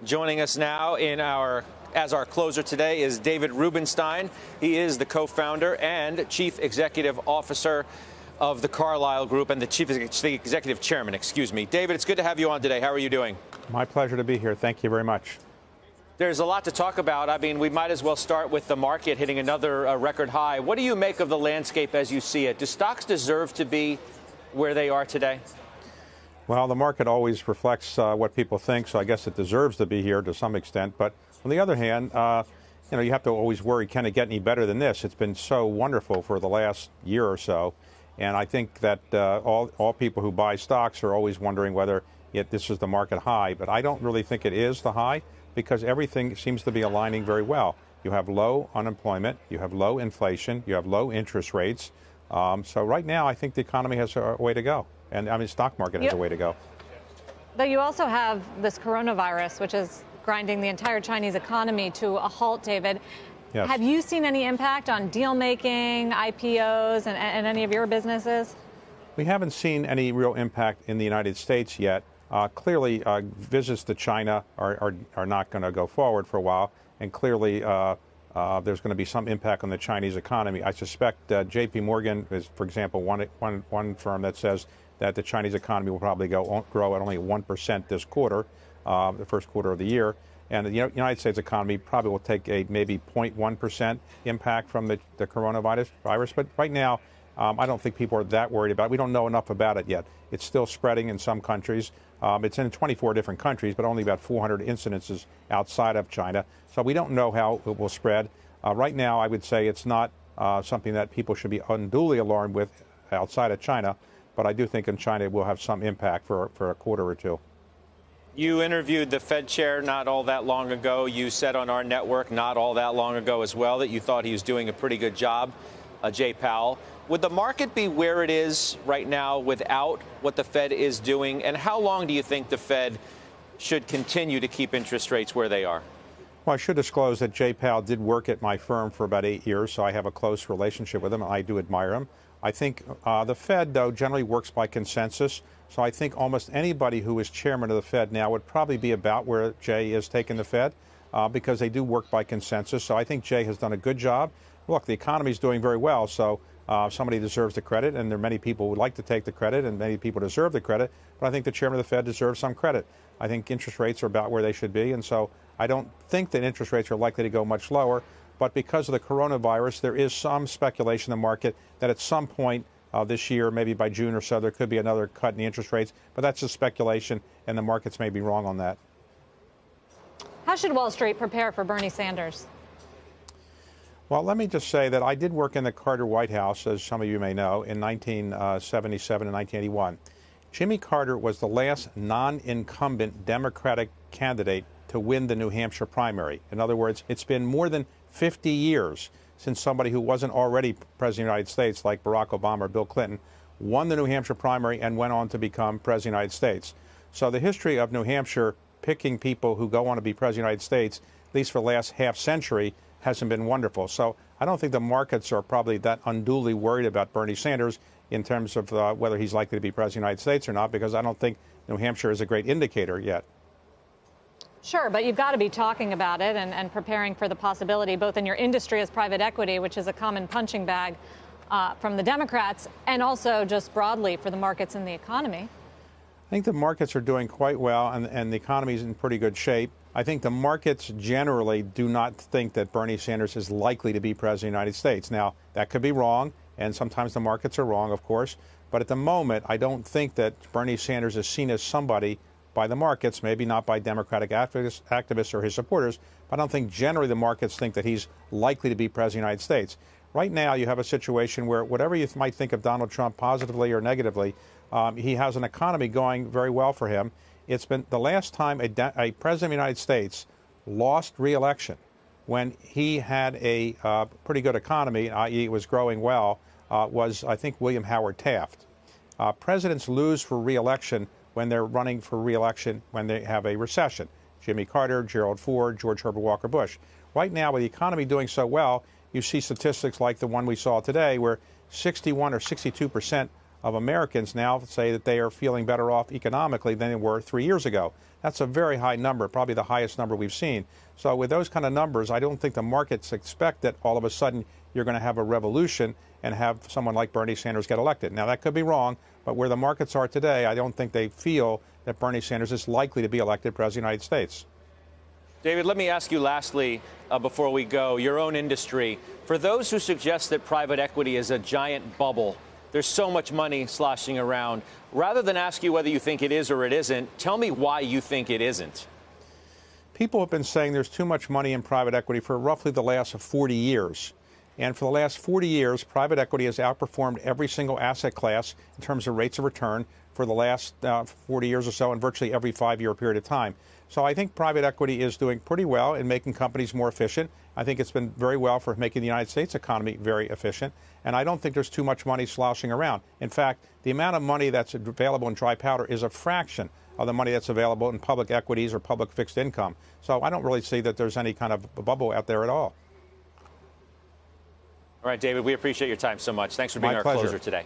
Joining us now as our closer today is David Rubenstein. He is the co-founder and chief executive officer of the Carlyle Group and the executive chairman, excuse me. David, it's good to have you on today. How are you doing? My pleasure to be here. Thank you very much. There's a lot to talk about. I mean, we might as well start with the market hitting another record high. What do you make of the landscape as you see it? Do stocks deserve to be where they are today? Well, the market always reflects what people think, so I guess it deserves to be here to some extent. But on the other hand, you have to always worry, can it get any better than this? It's been so wonderful for the last year or so. And I think that all people who buy stocks are always wondering whether this is the market high. But I don't really think it is the high because everything seems to be aligning very well. You have low unemployment, you have low inflation, you have low interest rates. So right now, I think the economy has a way to go. And I mean, stock market has a way to go. Though you also have this coronavirus, which is grinding the entire Chinese economy to a halt, David. Yes. Have you seen any impact on deal making, IPOs, and any of your businesses? We haven't seen any real impact in the United States yet. Clearly, visits to China are not going to go forward for a while. And clearly, there's going to be some impact on the Chinese economy. I suspect J.P. Morgan is, for example, one firm that says that the Chinese economy will probably grow at only 1% this quarter, the first quarter of the year. And the United States economy probably will take a maybe 0.1% impact from the coronavirus. But right now, I don't think people are that worried about it. We don't know enough about it yet. It's still spreading in some countries. It's in 24 different countries, but only about 400 incidences outside of China. So we don't know how it will spread. Right now, I would say it's not something that people should be unduly alarmed with outside of China. But I do think in China it will have some impact for a quarter or two. You interviewed the Fed chair not all that long ago. You said on our network not all that long ago as well that you thought he was doing a pretty good job, Jay Powell. Would the market be where it is right now without what the Fed is doing? And how long do you think the Fed should continue to keep interest rates where they are? Well, I should disclose that Jay Powell did work at my firm for about 8 years, so I have a close relationship with him. I do admire him. I think the Fed, though, generally works by consensus. So I think almost anybody who is chairman of the Fed now would probably be about where Jay is taking the Fed because they do work by consensus. So I think Jay has done a good job. Look, the economy is doing very well, so somebody deserves the credit, and there are many people who would like to take the credit, and many people deserve the credit. But I think the chairman of the Fed deserves some credit. I think interest rates are about where they should be, and so I don't think that interest rates are likely to go much lower. But because of the coronavirus, there is some speculation in the market that at some point this year, maybe by June or so, there could be another cut in the interest rates. But that's just speculation, and the markets may be wrong on that. How should Wall Street prepare for Bernie Sanders? Well, let me just say that I did work in the Carter White House, as some of you may know, in 1977 and 1981. Jimmy Carter was the last non-incumbent Democratic candidate to win the New Hampshire primary. In other words, it's been more than 50 years since somebody who wasn't already president of the United States, like Barack Obama or Bill Clinton, won the New Hampshire primary and went on to become president of the United States. So the history of New Hampshire picking people who go on to be president of the United States, at least for the last half century, hasn't been wonderful. So I don't think the markets are probably that unduly worried about Bernie Sanders in terms of whether he's likely to be president of the United States or not, because I don't think New Hampshire is a great indicator yet. Sure, but you've got to be talking about it and preparing for the possibility, both in your industry as private equity, which is a common punching bag from the Democrats, and also just broadly for the markets and the economy. I think the markets are doing quite well, and the economy is in pretty good shape. I think the markets generally do not think that Bernie Sanders is likely to be president of the United States. Now, that could be wrong, and sometimes the markets are wrong, of course. But at the moment, I don't think that Bernie Sanders is seen as somebody by the markets, maybe not by Democratic activists or his supporters, but I don't think generally the markets think that he's likely to be president of the United States. Right now, you have a situation where whatever you might think of Donald Trump positively or negatively, he has an economy going very well for him. It's been the last time a president of the United States lost re-election when he had a pretty good economy, i.e. it was growing well, was, I think, William Howard Taft. Presidents lose for re-election when they're running for re-election when they have a recession. Jimmy Carter, Gerald Ford, George Herbert Walker Bush. Right now, with the economy doing so well, you see statistics like the one we saw today where 61 or 62% of Americans now say that they are feeling better off economically than they were 3 years ago. That's a very high number, probably the highest number we've seen. So with those kind of numbers, I don't think the markets expect that all of a sudden you're going to have a revolution and have someone like Bernie Sanders get elected. Now, that could be wrong, but where the markets are today, I don't think they feel that Bernie Sanders is likely to be elected President of the United States. David, let me ask you lastly, before we go, your own industry. For those who suggest that private equity is a giant bubble, there's so much money sloshing around, rather than ask you whether you think it is or it isn't, tell me why you think it isn't. People have been saying there's too much money in private equity for roughly the last 40 years. And for the last 40 years, private equity has outperformed every single asset class in terms of rates of return for the last 40 years or so, in virtually every 5-year period of time. So I think private equity is doing pretty well in making companies more efficient. I think it's been very well for making the United States economy very efficient. And I don't think there's too much money sloshing around. In fact, the amount of money that's available in dry powder is a fraction of the money that's available in public equities or public fixed income. So I don't really see that there's any kind of bubble out there at all. All right, David, we appreciate your time so much. Thanks for being our closer today.